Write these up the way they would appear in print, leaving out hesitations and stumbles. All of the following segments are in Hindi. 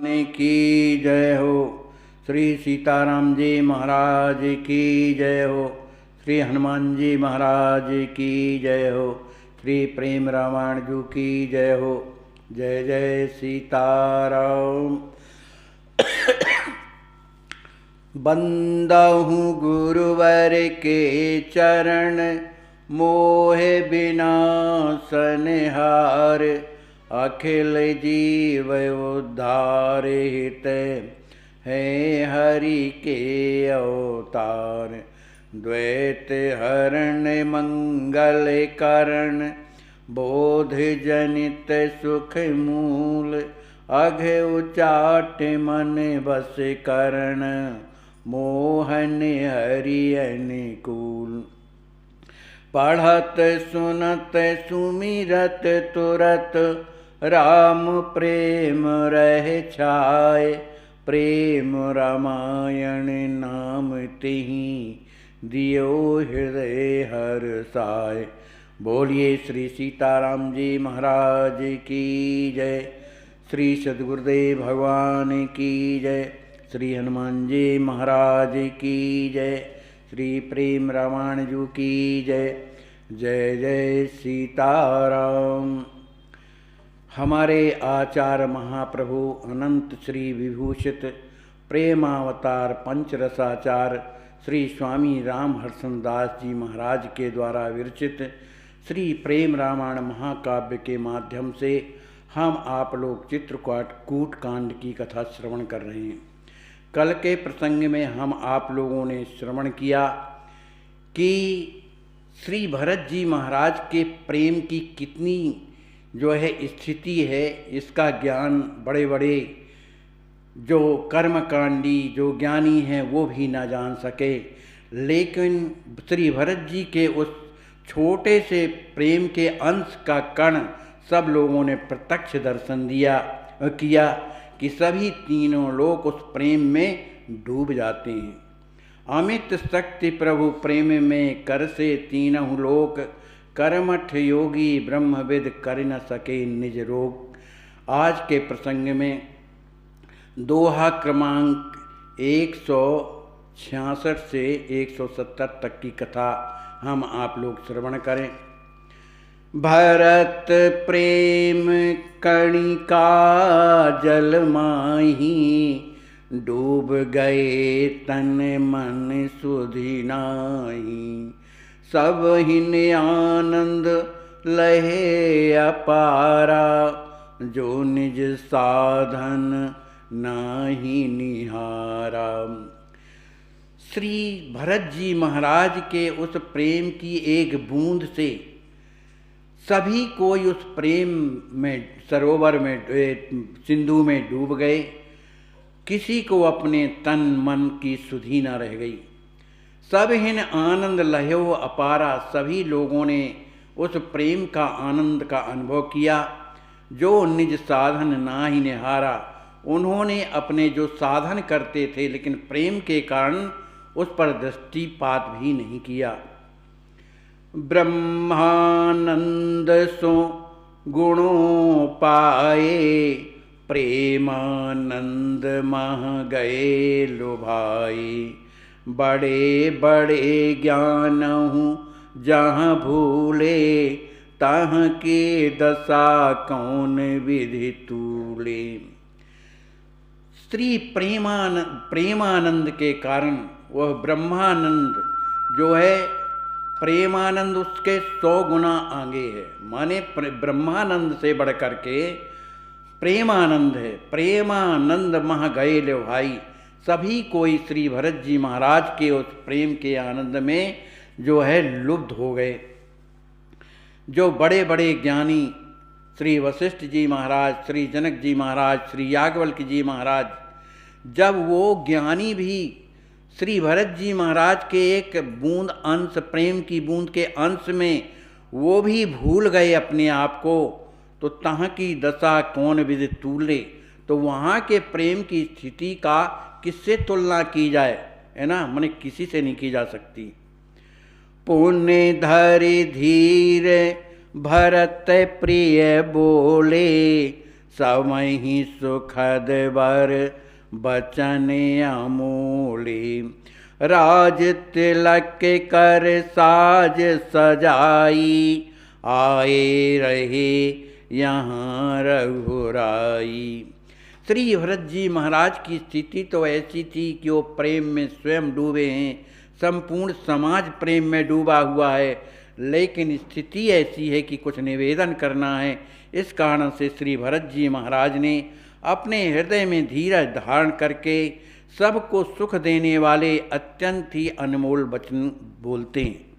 की जय हो। श्री सीताराम जी महाराज की जय हो। श्री हनुमान जी महाराज की जय हो। श्री प्रेम रामायण जी की जय हो। जय जय सीताराम। बंदहु गुरुवर के चरण, मोहे विनाशन हार। अखिल जीव उद्धार हित, है हरि के अवतार। द्वैत हरण मंगल करण, बोध जनित सुख मूल। अघ उचाट मन बस करण, मोहन हरि अनुकूल। पढ़त सुनत सुमिरत तुरत, राम प्रेम रह छाय। प्रेम रामायण नाम तिहि, दियो हृदय हर्षाय। बोलिए श्री सीताराम जी महाराज की जय। श्री सद्गुरुदेव भगवान की जय। श्री हनुमान जी महाराज की जय। श्री प्रेम रामायण जी की जय। जय जय सीताराम। हमारे आचार्य महाप्रभु अनंत श्री विभूषित प्रेमावतार पंचरसाचार्य श्री स्वामी राम हर्षण दास जी महाराज के द्वारा विरचित श्री प्रेम रामायण महाकाव्य के माध्यम से हम आप लोग चित्रकूट कांड की कथा श्रवण कर रहे हैं। कल के प्रसंग में हम आप लोगों ने श्रवण किया कि श्री भरत जी महाराज के प्रेम की कितनी जो है स्थिति है, इसका ज्ञान बड़े बड़े जो कर्मकांडी जो ज्ञानी हैं वो भी ना जान सके। लेकिन श्री भरत जी के उस छोटे से प्रेम के अंश का कण सब लोगों ने प्रत्यक्ष दर्शन किया कि सभी तीनों लोग उस प्रेम में डूब जाते हैं। अमित शक्ति प्रभु प्रेम में कर से तीनों लोक, कर्मठ योगी ब्रह्मविद कर न सके निज रोग। आज के प्रसंग में दोहा क्रमांक 166 से 170 तक की कथा हम आप लोग श्रवण करें। भरत प्रेम कणिका जल माही, डूब गए तन मन सुधि नाही। सब हिन आनंद लहे अपारा, जो निज साधन नाही निहारा। श्री भरत जी महाराज के उस प्रेम की एक बूंद से सभी कोई उस प्रेम में सरोवर में सिंधु में डूब गए। किसी को अपने तन मन की सुधि न रह गई। सब हिन आनंद लहो अपारा, सभी लोगों ने उस प्रेम का आनंद का अनुभव किया। जो निज साधन ना ही निहारा, उन्होंने अपने जो साधन करते थे लेकिन प्रेम के कारण उस पर दृष्टिपात भी नहीं किया। ब्रह्मानंद सो गुणों पाए, प्रेमानंद मह गए लुभाए। बड़े बड़े ज्ञान हूँ जहाँ भूले, तह के दशा कौन विधि तूले। स्त्री प्रेमानंद के कारण वह ब्रह्मानंद जो है, प्रेमानंद उसके 100 गुना आगे है। माने ब्रह्मानंद से बढ़ करके प्रेमानंद है। प्रेमानंद मह गए ले भाई, सभी कोई श्री भरत जी महाराज के उस प्रेम के आनंद में जो है लुब्ध हो गए। जो बड़े बड़े ज्ञानी श्री वशिष्ठ जी महाराज, श्री जनक जी महाराज, श्री याज्ञवल्क्य जी महाराज, जब वो ज्ञानी भी श्री भरत जी महाराज के एक बूंद अंश, प्रेम की बूंद के अंश में वो भी भूल गए अपने आप को, तो तहाँ की दशा कौन विधि तूले। तो वहाँ के प्रेम की स्थिति का किससे तुलना की जाए, है ना, माने किसी से नहीं की जा सकती। पुण्य धरि धीर भरत प्रिय बोले, समहि सुखद वर बचन अमूली। राज तिलक कर साज सजाई, आए रहे यहाँ रघुराई। श्री भरत जी महाराज की स्थिति तो ऐसी थी कि वो प्रेम में स्वयं डूबे हैं, संपूर्ण समाज प्रेम में डूबा हुआ है, लेकिन स्थिति ऐसी है कि कुछ निवेदन करना है। इस कारण से श्री भरत जी महाराज ने अपने हृदय में धीरज धारण करके सबको सुख देने वाले अत्यंत ही अनमोल वचन बोलते हैं।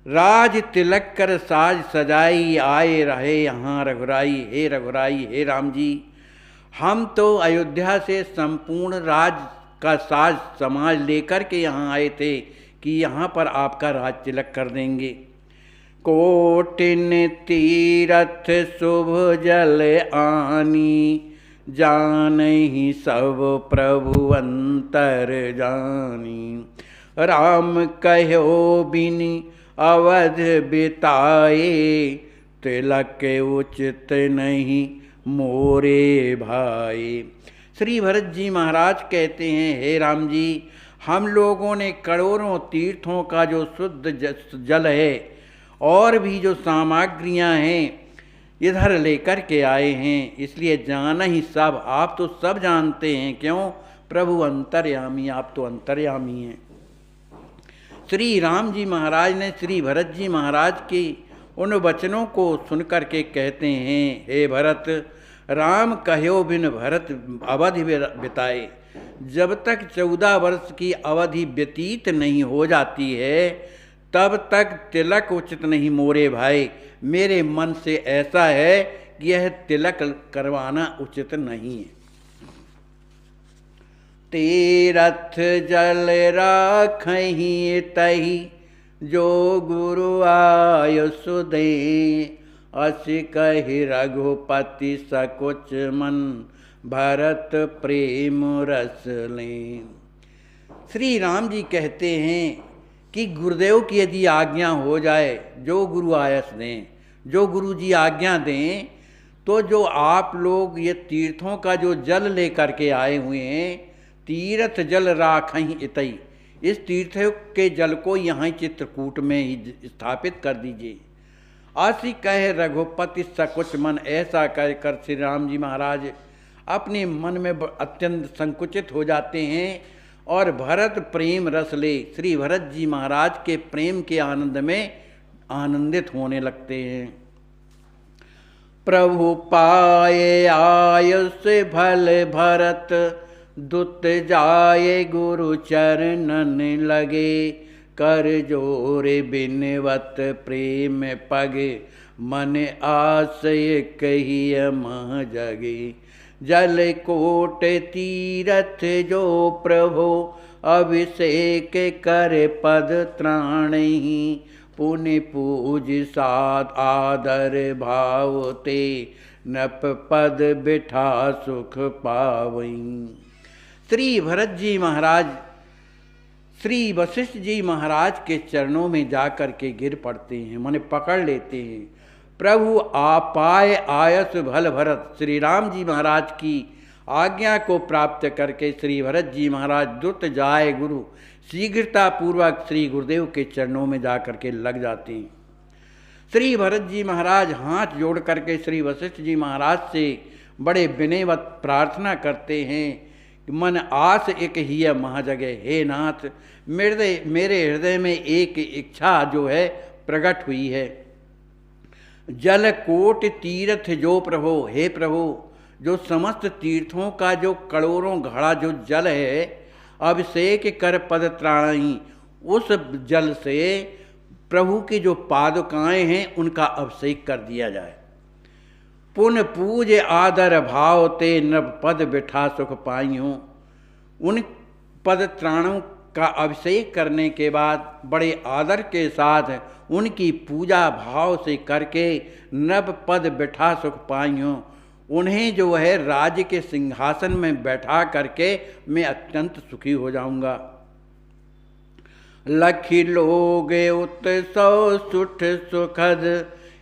राज तिलक कर साज सजाई, आए रहे यहाँ रघुराई। हे रघुराई, हे राम जी, हम तो अयोध्या से संपूर्ण राज का साज समाज लेकर के यहाँ आए थे कि यहाँ पर आपका राज तिलक कर देंगे। कोटिन तीरथ शुभ जल आनी, जानहि सब प्रभु अंतर जानी। राम कहो बिनि अवध बिताए, तिलक उचित नहीं मोरे भाई। श्री भरत जी महाराज कहते हैं, हे राम जी, हम लोगों ने करोड़ों तीर्थों का जो शुद्ध जल है और भी जो सामग्रियां हैं इधर लेकर के आए हैं, इसलिए जाना ही सब, आप तो सब जानते हैं। क्यों? प्रभु अंतर्यामी, आप तो अंतर्यामी हैं। श्री राम जी महाराज ने श्री भरत जी महाराज की उन वचनों को सुनकर के कहते हैं, हे भरत, राम कहो बिन भरत अवधि बिताए। जब तक 14 वर्ष की अवधि व्यतीत नहीं हो जाती है तब तक तिलक उचित नहीं मोरे भाई। मेरे मन से ऐसा है कि यह तिलक करवाना उचित नहीं है। तीरथ जल राखहि तहि, जो गुरु आयुषु दें। असि कहि रघुपति सकुच मन, भरत प्रेम रस लें। श्री राम जी कहते हैं कि गुरुदेव की यदि आज्ञा हो जाए, जो गुरु आयस दें, जो गुरु जी आज्ञा दें, तो जो आप लोग ये तीर्थों का जो जल लेकर के आए हुए हैं, तीर्थ जल राखहि इतई, इस तीर्थ के जल को यहाँ चित्रकूट में ही स्थापित कर दीजिए। आसी कहे रघुपति सकुच मन, ऐसा कहकर श्री राम जी महाराज अपने मन में अत्यंत संकुचित हो जाते हैं और भरत प्रेम रस ले, श्री भरत जी महाराज के प्रेम के आनंद में आनंदित होने लगते हैं। प्रभु पाए आयुष भल भरत, दुत जाए गुरु चरणन लगे। कर जोरे बिनवत प्रेम पगे, मन आशय कहिय मह जगे। जल कोट तीरथ जो प्रभु, अभिषेक कर पद त्राणहि। पुनि पूज साध आदर भाव ते, नप पद बिठा सुख पावई। श्री भरत जी महाराज श्री वशिष्ठ जी महाराज के चरणों में जाकर के गिर पड़ते हैं, मने पकड़ लेते हैं। प्रभु आपाय आयस भल भरत, श्री राम जी महाराज की आज्ञा को प्राप्त करके श्री भरत जी महाराज द्रुत जाए गुरु, शीघ्रता पूर्वक श्री गुरुदेव के चरणों में जाकर के लग जाते हैं। श्री भरत जी महाराज हाथ जोड़ करके श्री वशिष्ठ जी महाराज से बड़े विनयवत प्रार्थना करते हैं, मन आस एक ही महाजगे। हे नाथ, मेरे हृदय में एक इच्छा जो है प्रकट हुई है। जल कोट तीर्थ जो प्रभु, हे प्रभु, जो समस्त तीर्थों का जो करोड़ों घड़ा जो जल है, अभिषेक कर पद त्राणहि, उस जल से प्रभु की जो पादुकाएं हैं उनका अभिषेक कर दिया जाए। पुन पूज आदर भाव ते, नभ पद बिठा सुख पाइयों। उन पद त्राणों का अभिषेक करने के बाद बड़े आदर के साथ उनकी पूजा भाव से करके नभ पद बिठा सुख पाइयों, उन्हें जो है राज्य के सिंहासन में बैठा करके मैं अत्यंत सुखी हो जाऊंगा। लखी लोग उत्सव सुठ सुखद,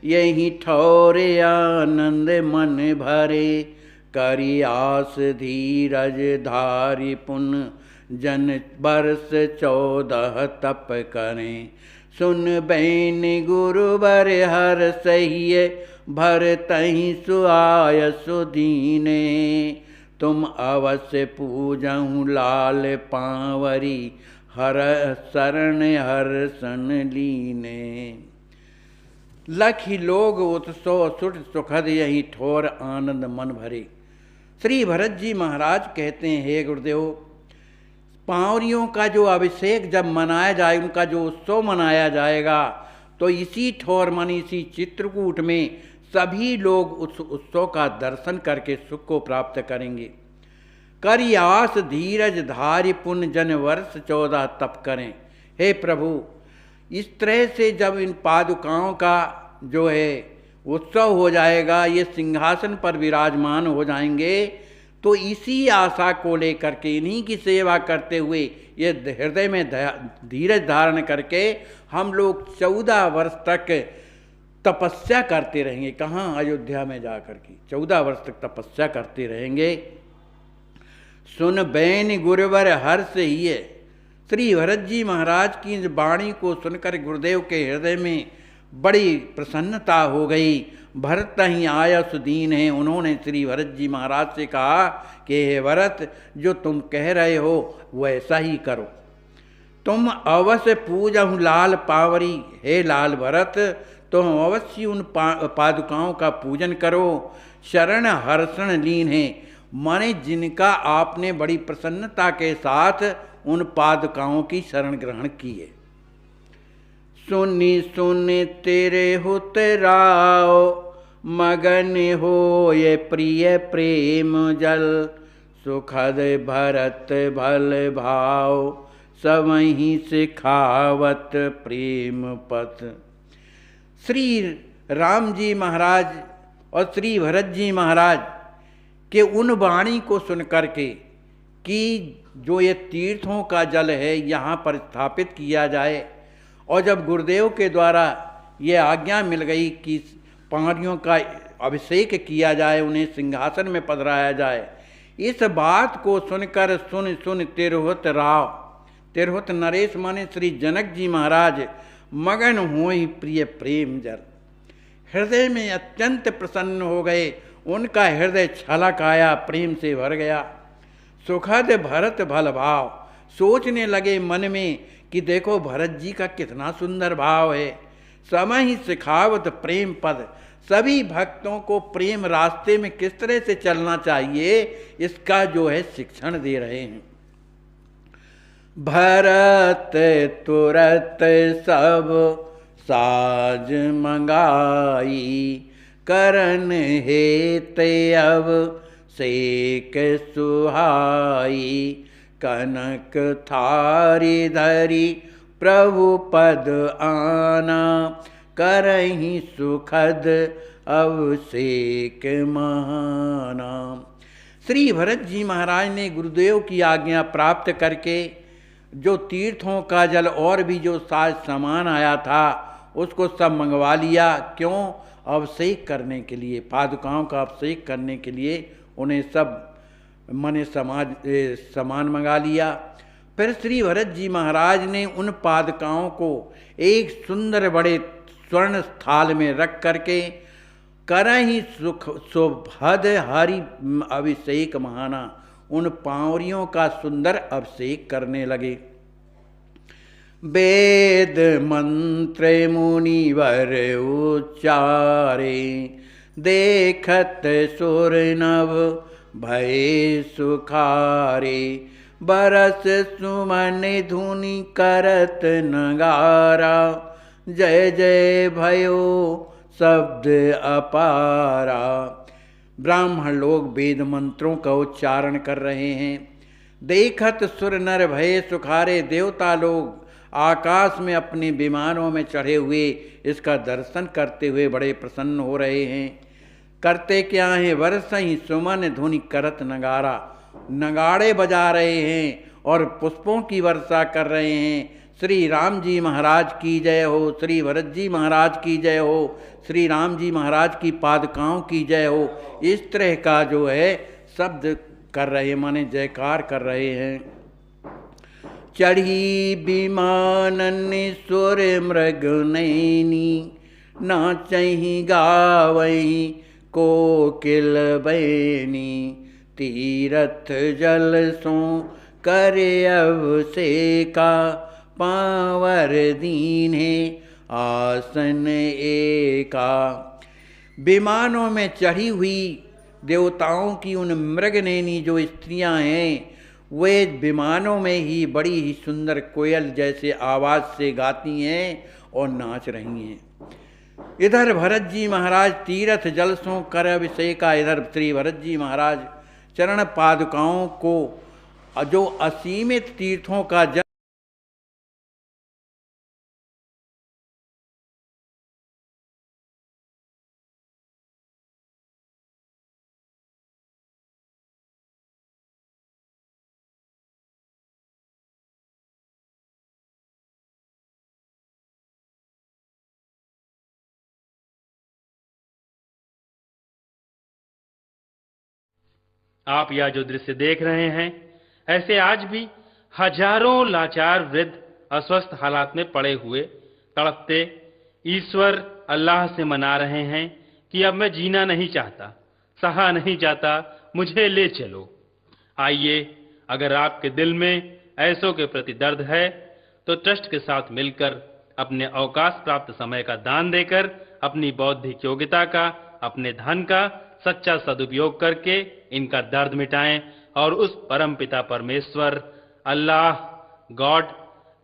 यही ठौरे आनंद मन भरे, करी आस धीरज धारी पुन जन वर्ष 14 तप करें। सुन बैन गुरुवर हर सहिए, भर तही सुआय सुदीने, तुम अवश्य पूजहु लाल पांवरी, हर शरण हर सन लीने। लखी लोग उत्सव सुट सुखद, यही ठोर आनंद मन भरे। श्री भरत जी महाराज कहते हैं, हे गुरुदेव, पांवरियों का जो अभिषेक जब मनाया जाए, उनका जो उत्सव मनाया जाएगा, तो इसी ठोर मन इसी चित्रकूट में सभी लोग उस उत्सव का दर्शन करके सुख को प्राप्त करेंगे। करी आस धीरज धारि पुण्य जन वर्ष 14 तप करें। हे प्रभु, इस तरह से जब इन पादुकाओं का जो है उत्सव हो जाएगा, ये सिंहासन पर विराजमान हो जाएंगे, तो इसी आशा को लेकर के, इन्हीं की सेवा करते हुए, ये हृदय में धीरज धारण करके हम लोग 14 वर्ष तक तपस्या करते रहेंगे। कहाँ? अयोध्या में जाकर के 14 वर्ष तक तपस्या करते रहेंगे। सुन बैन गुरुवर हर्ष ही है। श्री भरत जी महाराज की वाणी को सुनकर गुरुदेव के हृदय में बड़ी प्रसन्नता हो गई। भरत ही आया सुदीन है। उन्होंने श्री भरत जी महाराज से कहा कि हे भरत, जो तुम कह रहे हो वैसा ही करो। तुम अवश्य पूजहु लाल पावरी। हे लाल भरत, तुम अवश्य उन पादुकाओं का पूजन करो। शरण हर्षण लीन है, माने जिनका आपने बड़ी प्रसन्नता के साथ उन पादुकाओं की शरण ग्रहण की है। सुनी सुनि तेरे हुत राव, मगन हो ये प्रिय प्रेम जल। सुखद भरत भल भाव, सबहि सिखावत प्रेम पथ। श्री राम जी महाराज और श्री भरत जी महाराज के उन वाणी को सुनकर के कि जो ये तीर्थों का जल है यहाँ पर स्थापित किया जाए, और जब गुरुदेव के द्वारा ये आज्ञा मिल गई कि पांवरियों का अभिषेक किया जाए, उन्हें सिंहासन में पधराया जाए, इस बात को सुनकर सुन सुन तिरहुत राव, तिरहुत नरेश माने श्री जनक जी महाराज मगन होई प्रिय प्रेम जल। हृदय में अत्यंत प्रसन्न हो गए, उनका हृदय छलक आया, प्रेम से भर गया। सुखद भरत भल भाव, सोचने लगे मन में कि देखो भरत जी का कितना सुंदर भाव है। समय ही सिखावत प्रेम पद, सभी भक्तों को प्रेम रास्ते में किस तरह से चलना चाहिए इसका जो है शिक्षण दे रहे हैं। भरत तुरत सब साज मंगाई, करन हेत अब सेक सुहाई। कनक थारी धरी प्रभु पद आना, करहि सुखद अभिषेक महाना। श्री भरत जी महाराज ने गुरुदेव की आज्ञा प्राप्त करके जो तीर्थों का जल और भी जो साज सामान आया था उसको सब मंगवा लिया। क्यों? अभिषेक करने के लिए, पादुकाओं का अभिषेक करने के लिए उन्हें सब मने सामान मंगा लिया। फिर श्री भरत जी महाराज ने उन पादुकाओं को एक सुंदर बड़े स्वर्ण थाल में रख करके करहि सुख सुभद हरि अभिषेक महाना, उन पांवरियों का सुंदर अभिषेक करने लगे। वेद मंत्र मुनिवर उच्चारे, देखत सुर नभ भय सुखारे। बरस सुमन धुनि करत नगारा, जय जय भयो शब्द अपारा। ब्राह्मण लोग वेद मंत्रों का उच्चारण कर रहे हैं। देखत सुर नर भय सुखारे, देवता लोग आकाश में अपने विमानों में चढ़े हुए इसका दर्शन करते हुए बड़े प्रसन्न हो रहे हैं। करते क्या है? वर्ष ही सुमन धुनि करत नगारा, नगाड़े बजा रहे हैं और पुष्पों की वर्षा कर रहे हैं। श्री राम जी महाराज की जय हो, श्री भरत जी महाराज की जय हो, श्री राम जी महाराज की पादुकाओं की जय हो। इस तरह का जो है शब्द कर रहे, माने जयकार कर रहे हैं। चढ़ी विमानन सुर मृग नैनी, नाचहि गावहि कोकिल बैनी। तीरथ जल सो करे अभिषेका, पावर दीन्हे आसन एका। विमानों में चढ़ी हुई देवताओं की उन मृगनैनी जो स्त्रियां हैं, वे विमानों में ही बड़ी ही सुंदर कोयल जैसे आवाज़ से गाती हैं और नाच रही हैं। इधर भरत जी महाराज तीर्थ जलसों कर अभिषेका, इधर श्री भरत जी महाराज चरण पादुकाओं को जो असीमित तीर्थों का जल आप यह जो दृश्य देख रहे हैं, ऐसे आज भी हजारों लाचार वृद्ध अस्वस्थ हालात में पड़े हुए तड़पते ईश्वर अल्लाह से मना रहे हैं कि अब मैं जीना नहीं चाहता, सहा नहीं जाता, मुझे ले चलो। आइए, अगर आपके दिल में ऐसों के प्रति दर्द है तो ट्रस्ट के साथ मिलकर अपने अवकाश प्राप्त समय का दान देकर अपनी बौद्धिक योग्यता का, अपने धन का सच्चा सदुपयोग करके इनका दर्द मिटाएं और उस परम पिता परमेश्वर अल्लाह गॉड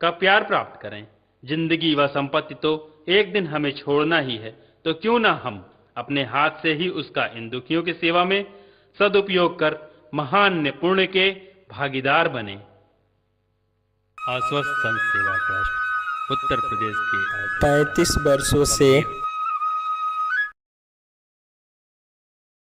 का प्यार प्राप्त करें। जिंदगी व संपत्ति तो एक दिन हमें छोड़ना ही है, तो क्यों ना हम अपने हाथ से ही उसका इन दुखियों की सेवा में सदुपयोग कर महान पुण्य के भागीदार बने। आश्वस्त संघ सेवा ट्रस्ट उत्तर प्रदेश के 35 वर्षों से